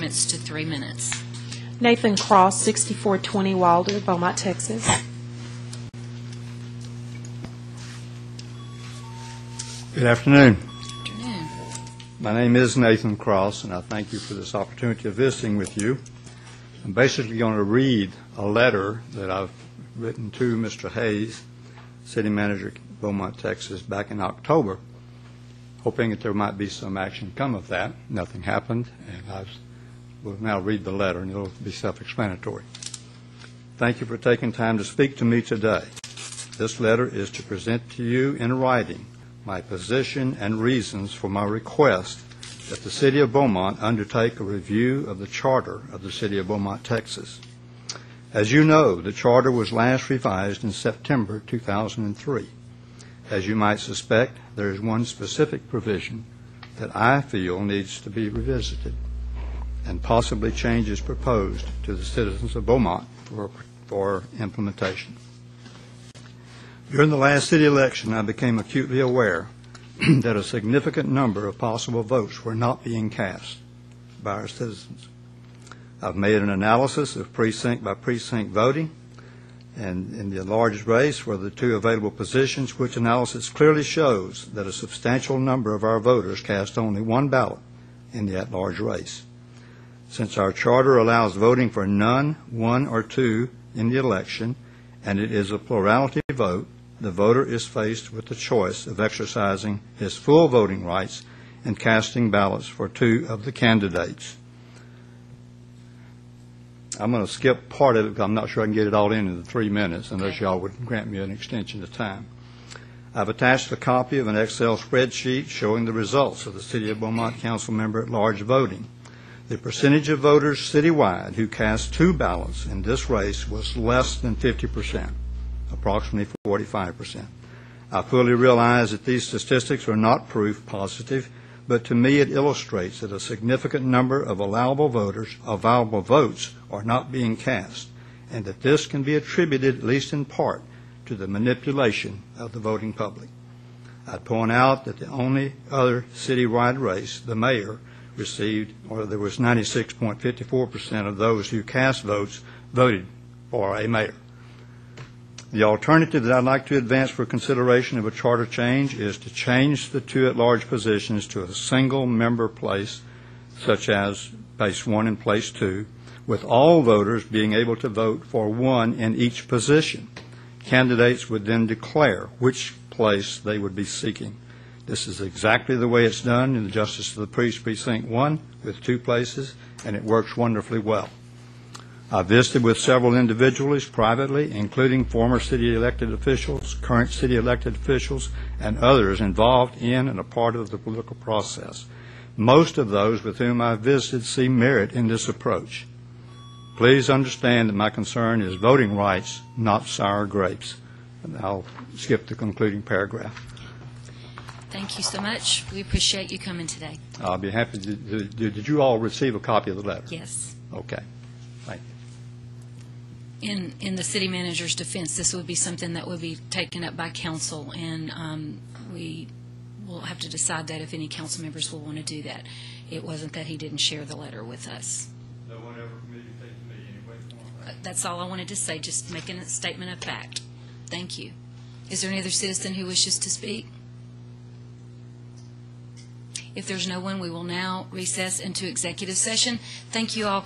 comments to 3 minutes. Nathan Cross, 6420 Wilder, Beaumont, Texas. Good afternoon. Afternoon. My name is Nathan Cross, and I thank you for this opportunity of visiting with you. I'm basically going to read a letter that I've written to Mr. Hayes, City Manager, Beaumont, Texas, back in October, hoping that there might be some action come of that. Nothing happened, and I will now read the letter, and it'll be self-explanatory. Thank you for taking time to speak to me today. This letter is to present to you in writing my position and reasons for my request that the City of Beaumont undertake a review of the charter of the City of Beaumont, Texas. As you know, the charter was last revised in September 2003. As you might suspect, there is one specific provision that I feel needs to be revisited and possibly changes proposed to the citizens of Beaumont for implementation. During the last city election, I became acutely aware that a significant number of possible votes were not being cast by our citizens. I've made an analysis of precinct-by-precinct voting, and in the largest race for the two available positions, which analysis clearly shows that a substantial number of our voters cast only one ballot in the at-large race. Since our charter allows voting for none, one, or two in the election, and it is a plurality vote, the voter is faced with the choice of exercising his full voting rights and casting ballots for two of the candidates. I'm going to skip part of it because I'm not sure I can get it all in the 3 minutes unless y'all would grant me an extension of time. I've attached a copy of an Excel spreadsheet showing the results of the City of Beaumont Council member at large voting. The percentage of voters citywide who cast two ballots in this race was less than 50%, approximately 45%. I fully realize that these statistics are not proof positive, but to me it illustrates that a significant number of allowable votes are not being cast, and that this can be attributed, at least in part, to the manipulation of the voting public. I'd point out that the only other citywide race, the mayor, received, or there was 96.54% of those who cast votes voted for a mayor. The alternative that I'd like to advance for consideration of a charter change is to change the two at-large positions to a single member place, such as place 1 and place 2, with all voters being able to vote for one in each position. Candidates would then declare which place they would be seeking. This is exactly the way it's done in the Justice of the Peace Precinct 1 with 2 places, and it works wonderfully well. I visited with several individuals privately, including former city elected officials, current city elected officials, and others involved in and a part of the political process. Most of those with whom I visited see merit in this approach. Please understand that my concern is voting rights, not sour grapes. And I'll skip the concluding paragraph. Thank you so much. We appreciate you coming today. I'll be happy to did you all receive a copy of the letter? Yes. Okay. Thank you. In the city manager's defense, this would be something that would be taken up by council, and we will have to decide that if any council members will want to do that. It wasn't that he didn't share the letter with us. No one ever communicated to me anyway. That's all I wanted to say, just making a statement of fact. Thank you. Is there any other citizen who wishes to speak? If there's no one, we will now recess into executive session. Thank you all.